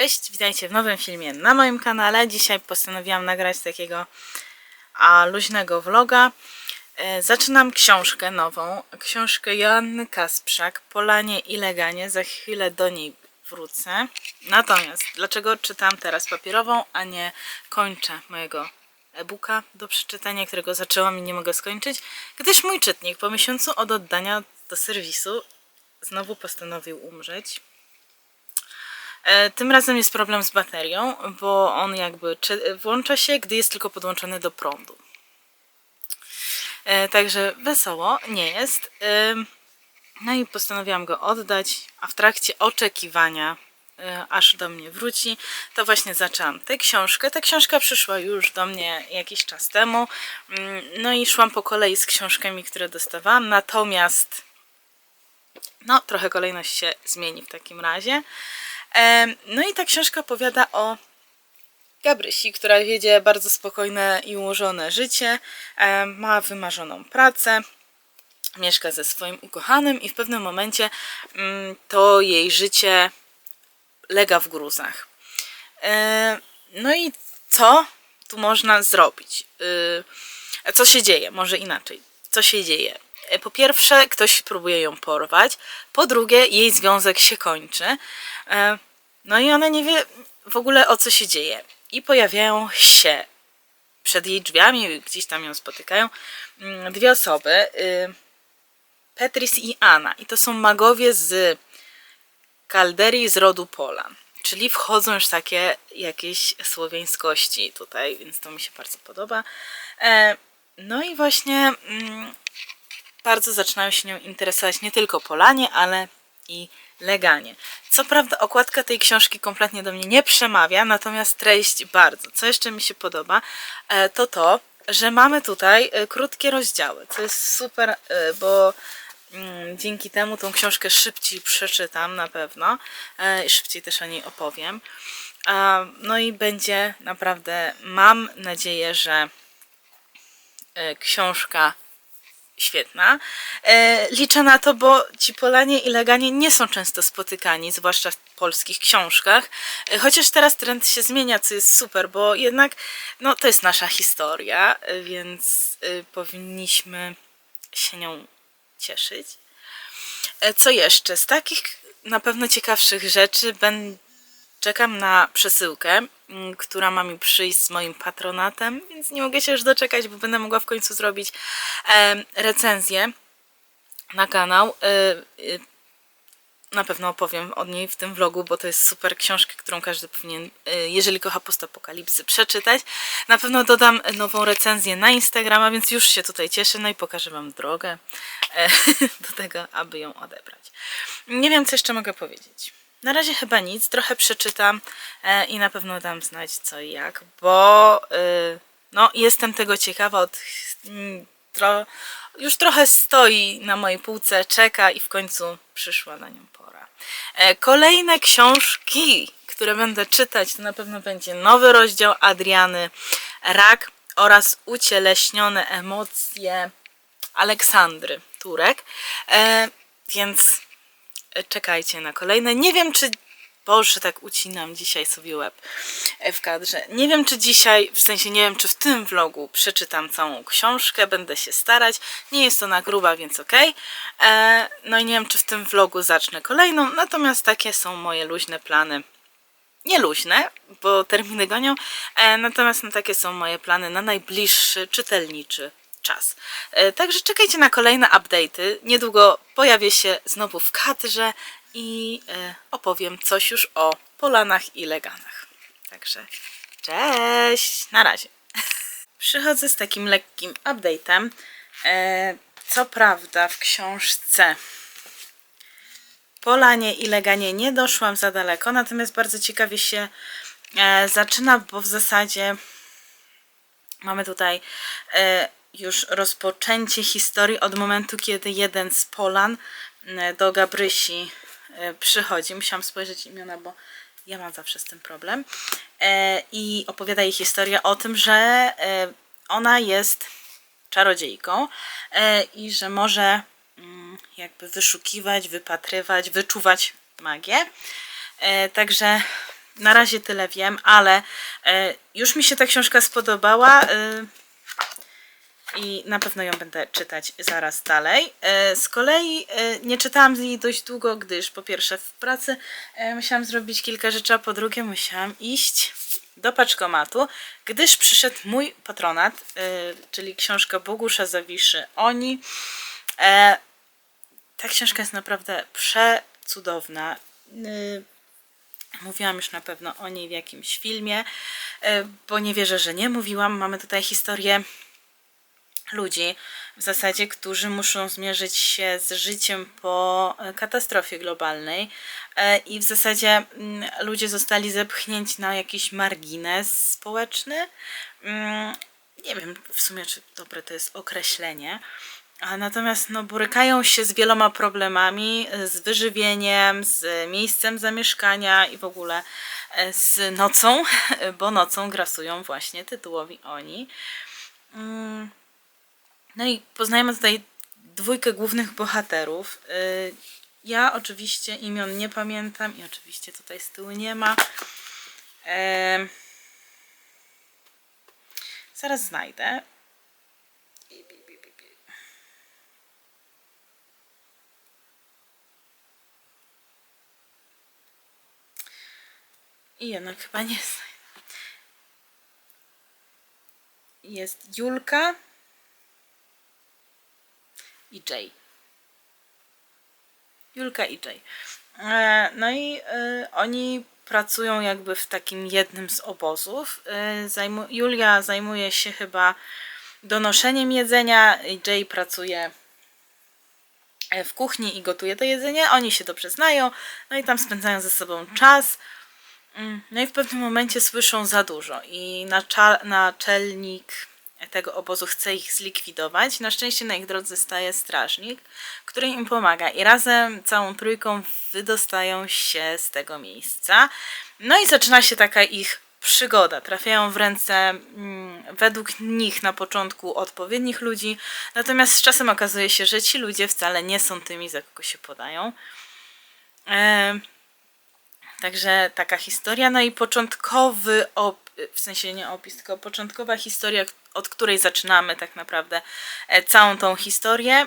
Cześć, witajcie w nowym filmie na moim kanale. Dzisiaj postanowiłam nagrać takiego luźnego vloga. Zaczynam książkę nową, książkę Joanny Kasprzak, Polanie i Leganie. Za chwilę do niej wrócę. Natomiast dlaczego czytam teraz papierową, a nie kończę mojego e-booka do przeczytania, którego zaczęłam i nie mogę skończyć? Gdyż mój czytnik po miesiącu od oddania do serwisu znowu postanowił umrzeć. Tym razem jest problem z baterią, bo on jakby włącza się, gdy jest tylko podłączony do prądu. Także wesoło nie jest. No i postanowiłam go oddać, a w trakcie oczekiwania, aż do mnie wróci, to właśnie zaczęłam tę książkę. Ta książka przyszła już do mnie jakiś czas temu. No i szłam po kolei z książkami, które dostawałam, natomiast no trochę kolejność się zmieni w takim razie. No i ta książka opowiada o Gabrysi, która wiedzie bardzo spokojne i ułożone życie, ma wymarzoną pracę, mieszka ze swoim ukochanym i w pewnym momencie to jej życie lega w gruzach. No i co tu można zrobić? Co się dzieje? Może inaczej. Co się dzieje? Po pierwsze, ktoś próbuje ją porwać. Po drugie, jej związek się kończy. No i ona nie wie w ogóle, o co się dzieje. I pojawiają się przed jej drzwiami, gdzieś tam ją spotykają, dwie osoby. Petris i Anna. I to są magowie z Kalderii z rodu Polan. Czyli wchodzą już takie jakieś słowiańskości tutaj, więc to mi się bardzo podoba. No i właśnie bardzo zaczynają się nią interesować nie tylko Polanie, ale i Leganie. Co prawda okładka tej książki kompletnie do mnie nie przemawia, natomiast treść bardzo. Co jeszcze mi się podoba, to, że mamy tutaj krótkie rozdziały, co jest super, bo dzięki temu tą książkę szybciej przeczytam na pewno i szybciej też o niej opowiem. No i będzie naprawdę, mam nadzieję, że książka świetna. Liczę na to, bo ci Polanie i Leganie nie są często spotykani, zwłaszcza w polskich książkach. Chociaż teraz trend się zmienia, co jest super, bo jednak no, to jest nasza historia, więc powinniśmy się nią cieszyć. Co jeszcze? Z takich na pewno ciekawszych rzeczy czekam na przesyłkę, która ma mi przyjść z moim patronatem, więc nie mogę się już doczekać, bo będę mogła w końcu zrobić recenzję na kanał. Na pewno opowiem o niej w tym vlogu, bo to jest super książka, którą każdy powinien, jeżeli kocha postapokalipsy, przeczytać. Na pewno dodam nową recenzję na Instagrama, więc już się tutaj cieszę. No i pokażę wam drogę do tego, aby ją odebrać. Nie wiem, co jeszcze mogę powiedzieć. Na razie chyba nic, trochę przeczytam i na pewno dam znać co i jak, bo no, jestem tego ciekawa, już trochę stoi na mojej półce, czeka i w końcu przyszła na nią pora. Kolejne książki, które będę czytać, to na pewno będzie nowy rozdział Adriany Rak oraz Ucieleśnione emocje Aleksandry Turek, więc czekajcie na kolejne. Nie wiem, czy... Boże, tak ucinam dzisiaj sobie łeb w kadrze. Nie wiem, czy dzisiaj, w sensie nie wiem, czy w tym vlogu przeczytam całą książkę. Będę się starać. Nie jest ona gruba, więc okej. No i nie wiem, czy w tym vlogu zacznę kolejną. Natomiast takie są moje luźne plany. Nie luźne, bo terminy gonią. Natomiast no, takie są moje plany na najbliższy czytelniczy czas. Także czekajcie na kolejne update'y. Niedługo pojawię się znowu w kadrze i opowiem coś już o Polanach i Leganach. Także cześć! Na razie. Przychodzę z takim lekkim update'em. Co prawda w książce Polanie i Leganie nie doszłam za daleko, natomiast bardzo ciekawie się zaczyna, bo w zasadzie mamy tutaj już rozpoczęcie historii od momentu, kiedy jeden z Polan do Gabrysi przychodzi. Musiałam spojrzeć imiona, bo ja mam zawsze z tym problem. I opowiada jej historię o tym, że ona jest czarodziejką i że może jakby wyszukiwać, wypatrywać, wyczuwać magię. Także Na razie tyle wiem, ale już mi się ta książka spodobała i na pewno ją będę czytać zaraz dalej. Z kolei nie czytałam jej dość długo, gdyż po pierwsze w pracy musiałam zrobić kilka rzeczy, a po drugie musiałam iść do paczkomatu, gdyż przyszedł mój patronat, czyli książka Bogusia Zawiszy Oni. Ta książka jest naprawdę przecudowna. Mówiłam już na pewno o niej w jakimś filmie, bo nie wierzę, że nie mówiłam. Mamy tutaj historię ludzi w zasadzie, którzy muszą zmierzyć się z życiem po katastrofie globalnej i w zasadzie ludzie zostali zepchnięci na jakiś margines społeczny. Nie wiem w sumie, czy dobre to jest określenie. Natomiast no, borykają się z wieloma problemami, z wyżywieniem, z miejscem zamieszkania i w ogóle z nocą, bo nocą grasują właśnie tytułowi Oni. No i poznajemy tutaj dwójkę głównych bohaterów. Ja oczywiście imion nie pamiętam i oczywiście tutaj z tyłu nie ma. Zaraz znajdę. I jednak chyba nie znajdę. Jest Julka i Jay. Julka i Jay. No i oni pracują jakby w takim jednym z obozów. Julia zajmuje się chyba donoszeniem jedzenia, Jay pracuje w kuchni i gotuje to jedzenie. Oni się dobrze znają, no i tam spędzają ze sobą czas. No i w pewnym momencie słyszą za dużo i naczelnik tego obozu chce ich zlikwidować. Na szczęście na ich drodze staje strażnik, który im pomaga i razem całą trójką wydostają się z tego miejsca. No i zaczyna się taka ich przygoda. Trafiają w ręce według nich na początku odpowiednich ludzi, natomiast z czasem okazuje się, że ci ludzie wcale nie są tymi, za kogo się podają. Także taka historia, no i początkowy w sensie nie opis, tylko początkowa historia, od której zaczynamy tak naprawdę całą tą historię.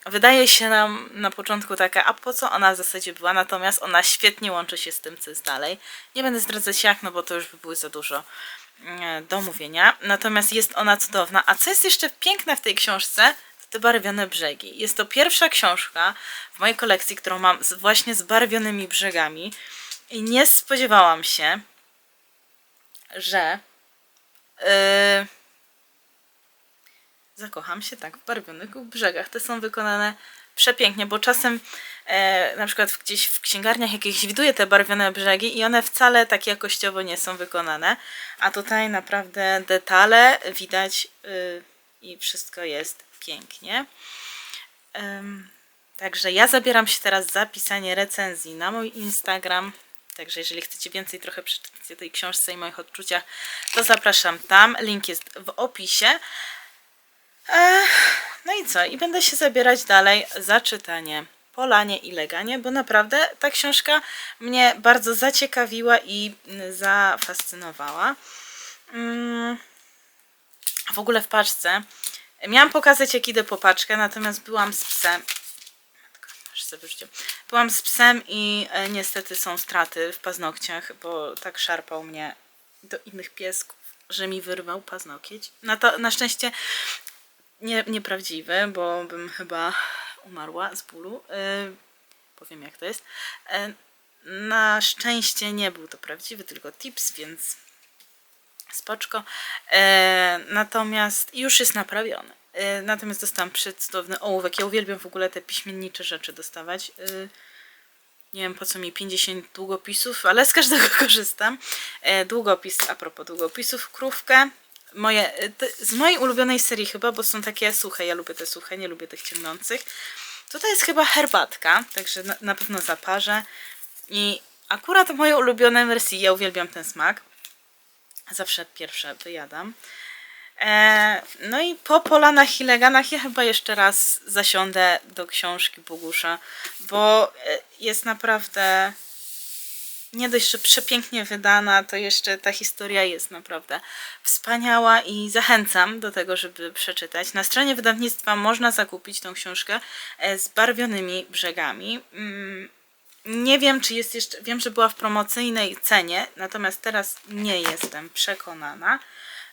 Wydaje się nam na początku taka, a po co ona w zasadzie była, natomiast ona świetnie łączy się z tym, co jest dalej. Nie będę zdradzać jak, no bo to już by było za dużo do mówienia. Natomiast jest ona cudowna. A co jest jeszcze piękne w tej książce, to te barwione brzegi. Jest to pierwsza książka w mojej kolekcji, którą mam właśnie z barwionymi brzegami. I nie spodziewałam się, że zakocham się tak w barwionych brzegach. Te są wykonane przepięknie, bo czasem na przykład gdzieś w księgarniach jakichś widuję te barwione brzegi i one wcale tak jakościowo nie są wykonane, a tutaj naprawdę detale widać i wszystko jest pięknie. Także ja zabieram się teraz za pisanie recenzji na mój Instagram. Także jeżeli chcecie więcej trochę przeczytać o tej książce i moich odczuciach, to zapraszam tam. Link jest w opisie. No i co? I będę się zabierać dalej za czytanie Polanie i Leganie, bo naprawdę ta książka mnie bardzo zaciekawiła i zafascynowała. W ogóle w paczce miałam pokazać, jak idę po paczkę, natomiast byłam z psem. Byłam z psem i niestety są straty w paznokciach, bo tak szarpał mnie do innych piesków, że mi wyrwał paznokieć. Na szczęście nieprawdziwy, bo bym chyba umarła z bólu. Powiem jak to jest. Na szczęście nie był to prawdziwy, tylko tips, więc spoczko. Natomiast już jest naprawiony. Natomiast dostałam przecudowny ołówek. Ja uwielbiam w ogóle te piśmiennicze rzeczy dostawać. Nie wiem po co mi 50 długopisów, ale z każdego korzystam. Długopis, a propos długopisów, krówkę. Z mojej ulubionej serii chyba, bo są takie suche. Ja lubię te suche, nie lubię tych ciemnących. Tutaj jest chyba herbatka, także na pewno zaparzę. I akurat w mojej ulubionej wersji, ja uwielbiam ten smak. Zawsze pierwsze wyjadam. No i po Polanach i Leganach ja chyba jeszcze raz zasiądę do książki Bogusia, bo jest naprawdę nie dość, że przepięknie wydana, to jeszcze ta historia jest naprawdę wspaniała i zachęcam do tego, żeby przeczytać. Na stronie wydawnictwa można zakupić tą książkę z barwionymi brzegami. Nie wiem, czy jest jeszcze, wiem, że była w promocyjnej cenie, natomiast teraz nie jestem przekonana,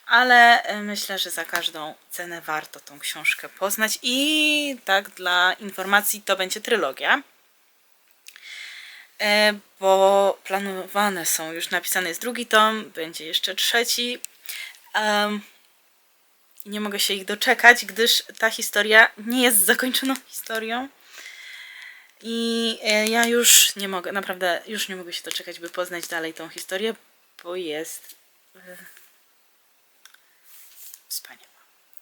ale myślę, że za każdą cenę warto tą książkę poznać i tak dla informacji to będzie trylogia. Bo planowane są, już napisany jest drugi tom, będzie jeszcze trzeci. Nie mogę się ich doczekać, gdyż ta historia nie jest zakończoną historią. I ja już nie mogę, naprawdę już nie mogę się doczekać, by poznać dalej tą historię, bo jest wspaniała.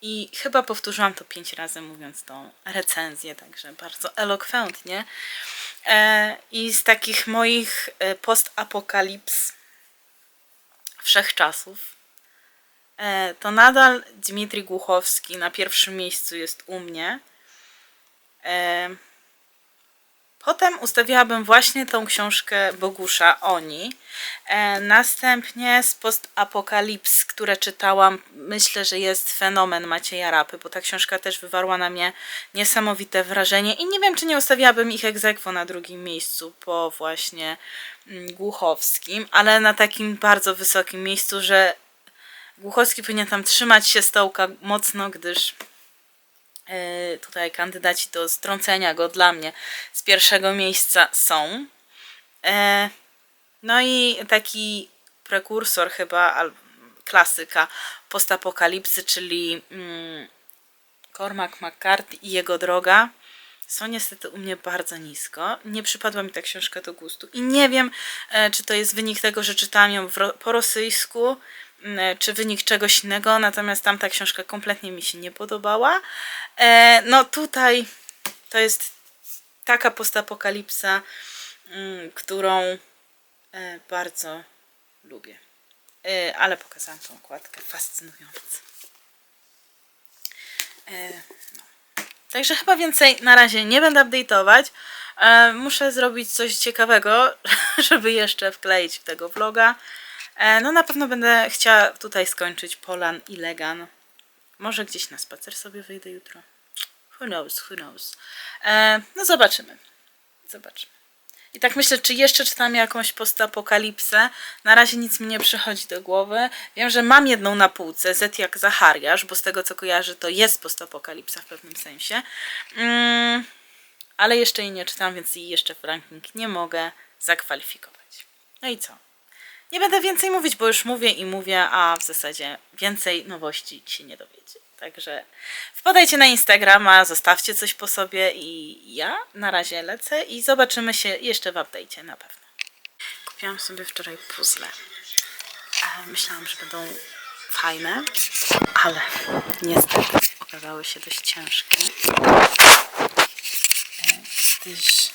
I chyba powtórzyłam to 5 razy, mówiąc tą recenzję, także bardzo elokwentnie. I z takich moich postapokalips wszechczasów to nadal Dmitrij Głuchowski na pierwszym miejscu jest u mnie. Potem ustawiłabym właśnie tą książkę Bogusza Oni. Następnie z postapokalips, które czytałam, myślę, że jest fenomen Macieja Rapy, bo ta książka też wywarła na mnie niesamowite wrażenie i nie wiem, czy nie ustawiłabym ich ex aequo na drugim miejscu po właśnie Głuchowskim, ale na takim bardzo wysokim miejscu, że Głuchowski powinien tam trzymać się stołka mocno, gdyż tutaj kandydaci do strącenia go dla mnie z pierwszego miejsca są. No i taki prekursor chyba, klasyka postapokalipsy, czyli Cormac McCarthy i jego droga, są niestety u mnie bardzo nisko. Nie przypadła mi ta książka do gustu i nie wiem, czy to jest wynik tego, że czytałam ją po rosyjsku, czy wynik czegoś innego, natomiast tamta książka kompletnie mi się nie podobała. No tutaj to jest taka postapokalipsa, którą bardzo lubię. Ale pokazałam tą okładkę, fascynująca. No. Także chyba więcej na razie nie będę update'ować. Muszę zrobić coś ciekawego, żeby jeszcze wkleić w tego vloga. No na pewno będę chciała tutaj skończyć Polan i Legan. Może gdzieś na spacer sobie wyjdę jutro. Who knows, who knows. No zobaczymy. Zobaczymy. I tak myślę, czy jeszcze czytam jakąś postapokalipsę. Na razie nic mi nie przychodzi do głowy. Wiem, że mam jedną na półce, Z jak Zachariasz, bo z tego co kojarzę, to jest postapokalipsa w pewnym sensie. Ale jeszcze jej nie czytam, więc jej jeszcze w ranking nie mogę zakwalifikować. No i co? Nie będę więcej mówić, bo już mówię i mówię, a w zasadzie więcej nowości się nie dowiecie. Także wpadajcie na Instagrama, zostawcie coś po sobie i ja na razie lecę i zobaczymy się jeszcze w update'cie na pewno. Kupiłam sobie wczoraj puzzle. Myślałam, że będą fajne, ale niestety okazały się dość ciężkie. Gdyż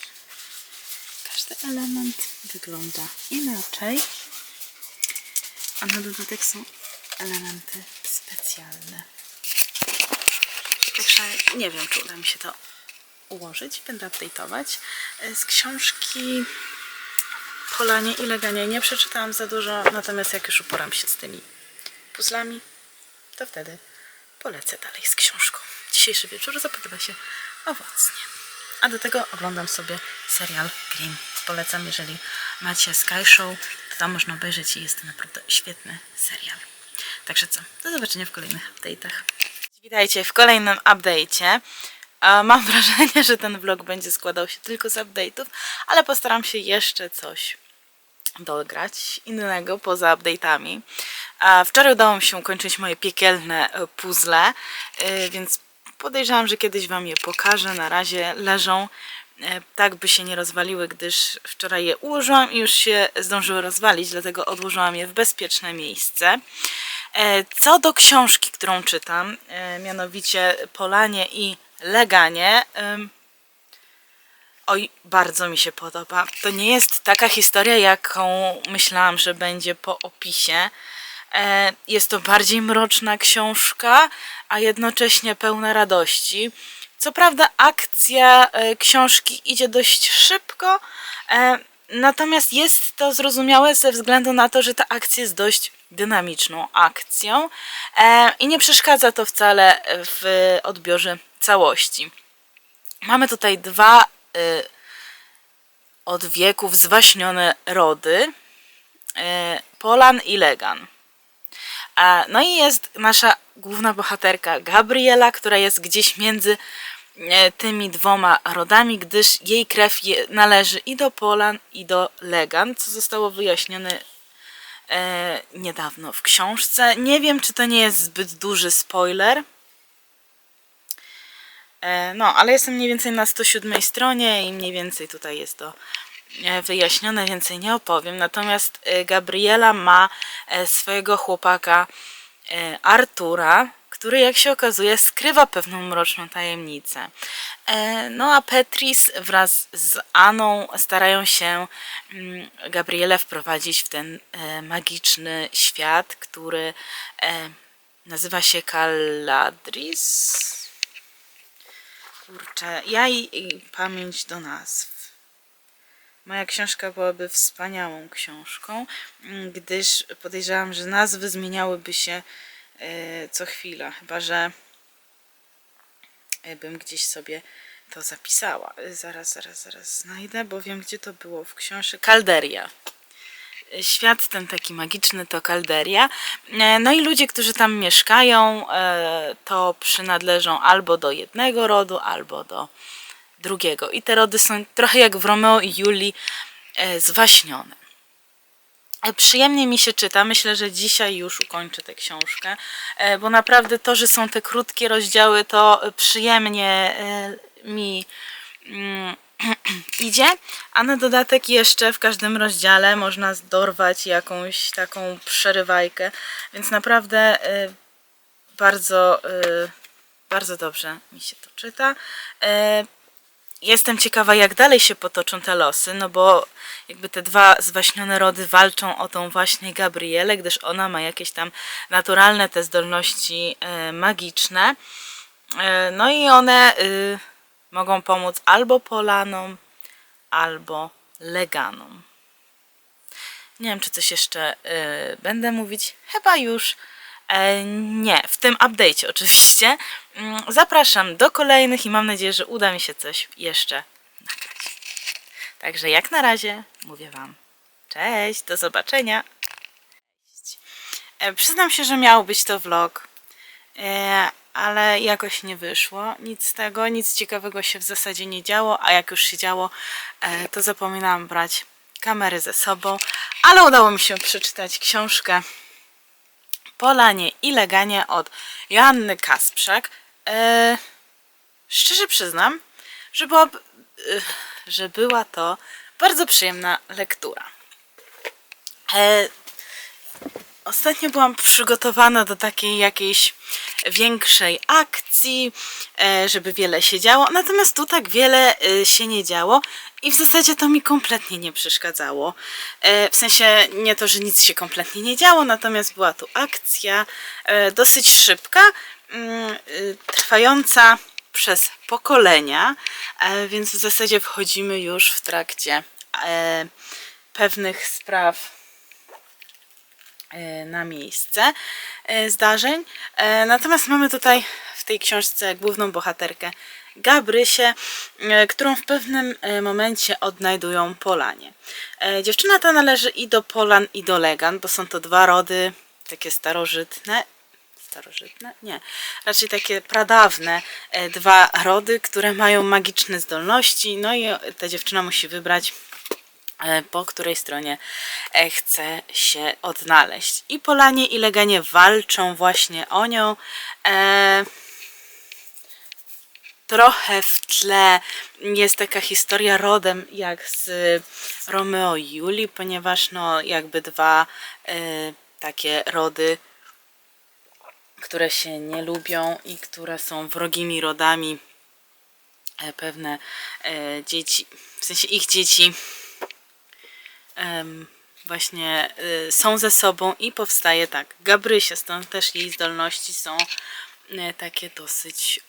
każdy element wygląda inaczej, a na dodatek są elementy specjalne. Także nie wiem, czy uda mi się to ułożyć. Będę update'ować. Z książki Polanie i Leganie nie przeczytałam za dużo, natomiast jak już uporam się z tymi puzzlami, to wtedy polecę dalej z książką. Dzisiejszy wieczór zapowiada się owocnie. A do tego oglądam sobie serial Grimm. Polecam, jeżeli macie Sky Show, to tam można obejrzeć i jest to naprawdę świetny serial. Także co, do zobaczenia w kolejnych update'ach. Witajcie w kolejnym update'cie. Mam wrażenie, że ten vlog będzie składał się tylko z update'ów, ale postaram się jeszcze coś dograć innego poza update'ami. Wczoraj udało mi się ukończyć moje piekielne puzzle, więc podejrzewam, że kiedyś Wam je pokażę. Na razie leżą, tak by się nie rozwaliły, gdyż wczoraj je ułożyłam i już się zdążyły rozwalić, dlatego odłożyłam je w bezpieczne miejsce. Co do książki, którą czytam, mianowicie Polanie i Leganie, oj, bardzo mi się podoba. To nie jest taka historia, jaką myślałam, że będzie po opisie. Jest to bardziej mroczna książka, a jednocześnie pełna radości. Co prawda akcja książki idzie dość szybko, Natomiast jest to zrozumiałe ze względu na to, że ta akcja jest dość dynamiczną akcją i nie przeszkadza to wcale w odbiorze całości. Mamy tutaj dwa od wieków zwaśnione rody, Polan i Legan. No i jest nasza główna bohaterka Gabriela, która jest gdzieś między tymi dwoma rodami, gdyż jej krew należy i do Polan, i do Legan, co zostało wyjaśnione niedawno w książce. Nie wiem, czy to nie jest zbyt duży spoiler. No, ale jestem mniej więcej na 107 stronie i mniej więcej tutaj jest to wyjaśnione, więcej nie opowiem. Natomiast Gabriela ma swojego chłopaka Artura, który, jak się okazuje, skrywa pewną mroczną tajemnicę. No a Petris wraz z Aną starają się Gabrielę wprowadzić w ten magiczny świat, który nazywa się Caladris. Kurczę, ja i pamięć do nazw. Moja książka byłaby wspaniałą książką, gdyż podejrzewam, że nazwy zmieniałyby się co chwila, chyba że bym gdzieś sobie to zapisała. Zaraz znajdę, bo wiem, gdzie to było w książce. Calderia. Świat ten taki magiczny to Calderia. No i ludzie, którzy tam mieszkają, to przynależą albo do jednego rodu, albo do drugiego. I te rody są trochę jak w Romeo i Julii zwaśnione. Przyjemnie mi się czyta. Myślę, że dzisiaj już ukończę tę książkę, bo naprawdę to, że są te krótkie rozdziały, to przyjemnie mi idzie, a na dodatek jeszcze w każdym rozdziale można dorwać jakąś taką przerywajkę, więc naprawdę bardzo, bardzo dobrze mi się to czyta. Jestem ciekawa, jak dalej się potoczą te losy, no bo jakby te dwa zwaśnione rody walczą o tą właśnie Gabrielę, gdyż ona ma jakieś tam naturalne te zdolności magiczne. No i one mogą pomóc albo Polanom, albo Leganom. Nie wiem, czy coś jeszcze będę mówić. Chyba już nie, w tym update'cie oczywiście. Zapraszam do kolejnych i mam nadzieję, że uda mi się coś jeszcze nagrać. Także jak na razie mówię Wam cześć, do zobaczenia. Przyznam się, że miał być to vlog, ale jakoś nie wyszło. Nic z tego, nic ciekawego się w zasadzie nie działo, a jak już się działo, to zapominałam brać kamery ze sobą, ale udało mi się przeczytać książkę Polanie i Leganie od Joanny Kasprzak. Szczerze przyznam, że była to bardzo przyjemna lektura. Ostatnio byłam przygotowana do takiej jakiejś większej akcji, żeby wiele się działo, natomiast tu tak wiele się nie działo i w zasadzie to mi kompletnie nie przeszkadzało. W sensie nie to, że nic się kompletnie nie działo, natomiast była tu akcja dosyć szybka, trwająca przez pokolenia, więc w zasadzie wchodzimy już w trakcie pewnych spraw na miejsce zdarzeń. Natomiast mamy tutaj w tej książce główną bohaterkę Gabrysię, którą w pewnym momencie odnajdują Polanie. Dziewczyna ta należy i do Polan, i do Legan, bo są to dwa rody takie starożytne. Starożytne? Nie. Raczej takie pradawne dwa rody, które mają magiczne zdolności. No i ta dziewczyna musi wybrać, po której stronie chce się odnaleźć. I Polanie i Leganie walczą właśnie o nią. Trochę w tle jest taka historia rodem jak z Romeo i Julii, ponieważ no jakby dwa takie rody, które się nie lubią i które są wrogimi rodami, pewne dzieci, w sensie ich dzieci właśnie są ze sobą i powstaje tak Gabrysia, stąd też jej zdolności są takie dosyć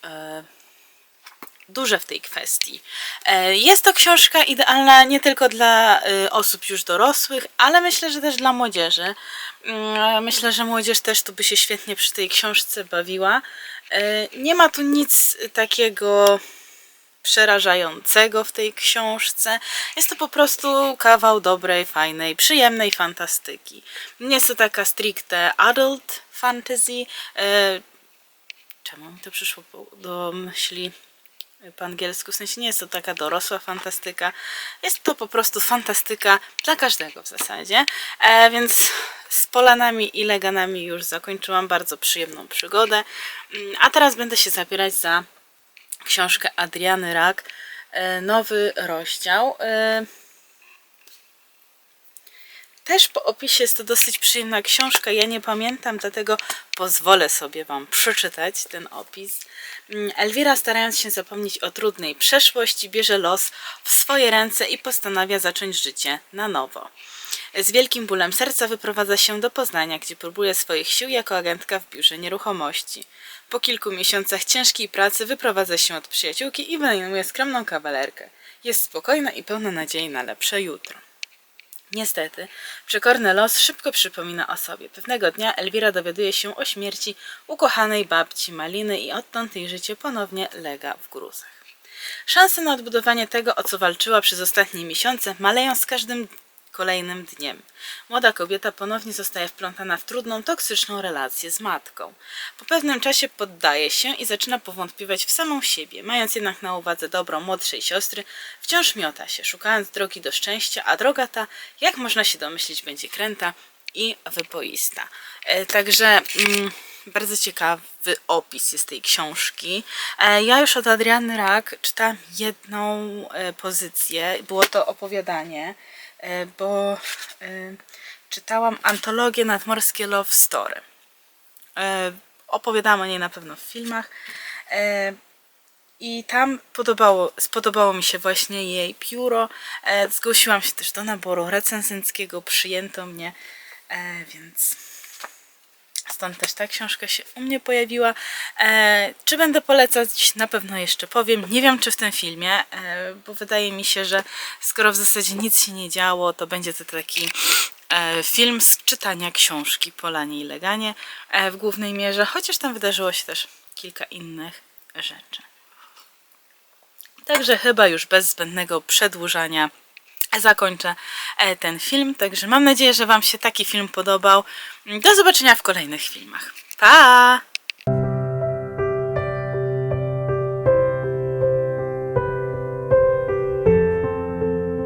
duże w tej kwestii. Jest to książka idealna nie tylko dla osób już dorosłych, ale myślę, że też dla młodzieży. Myślę, że młodzież też tu by się świetnie przy tej książce bawiła. Nie ma tu nic takiego przerażającego w tej książce. Jest to po prostu kawał dobrej, fajnej, przyjemnej fantastyki. Nie jest to taka stricte adult fantasy. Czemu mi to przyszło do myśli po angielsku? W sensie nie jest to taka dorosła fantastyka. Jest to po prostu fantastyka dla każdego w zasadzie. Więc z Polanami i Leganami już zakończyłam bardzo przyjemną przygodę. A teraz będę się zabierać za książkę Adriany Rack, nowy rozdział. Też po opisie jest to dosyć przyjemna książka. Ja nie pamiętam, dlatego pozwolę sobie Wam przeczytać ten opis. Elwira, starając się zapomnieć o trudnej przeszłości, bierze los w swoje ręce i postanawia zacząć życie na nowo. Z wielkim bólem serca wyprowadza się do Poznania, gdzie próbuje swoich sił jako agentka w biurze nieruchomości. Po kilku miesiącach ciężkiej pracy wyprowadza się od przyjaciółki i wynajmuje skromną kawalerkę. Jest spokojna i pełna nadziei na lepsze jutro. Niestety, przekorny los szybko przypomina o sobie. Pewnego dnia Elwira dowiaduje się o śmierci ukochanej babci Maliny i odtąd jej życie ponownie lega w gruzach. Szanse na odbudowanie tego, o co walczyła przez ostatnie miesiące, maleją z każdym kolejnym dniem. Młoda kobieta ponownie zostaje wplątana w trudną, toksyczną relację z matką. Po pewnym czasie poddaje się i zaczyna powątpiewać w samą siebie. Mając jednak na uwadze dobro młodszej siostry, wciąż miota się, szukając drogi do szczęścia, a droga ta, jak można się domyślić, będzie kręta i wyboista. Także bardzo ciekawy opis jest tej książki. Ja już od Adriany Rack czytałam jedną pozycję, było to opowiadanie, bo czytałam antologię Nadmorskie Love Story. Opowiadałam o niej na pewno w filmach. I tam spodobało mi się właśnie jej pióro. Zgłosiłam się też do naboru recenzenckiego, przyjęto mnie, więc stąd też ta książka się u mnie pojawiła. Czy będę polecać? Na pewno jeszcze powiem. Nie wiem, czy w tym filmie, bo wydaje mi się, że skoro w zasadzie nic się nie działo, to będzie to taki film z czytania książki Polanie i Leganie w głównej mierze, chociaż tam wydarzyło się też kilka innych rzeczy. Także chyba już bez zbędnego przedłużania zakończę ten film. Także mam nadzieję, że Wam się taki film podobał. Do zobaczenia w kolejnych filmach. Pa!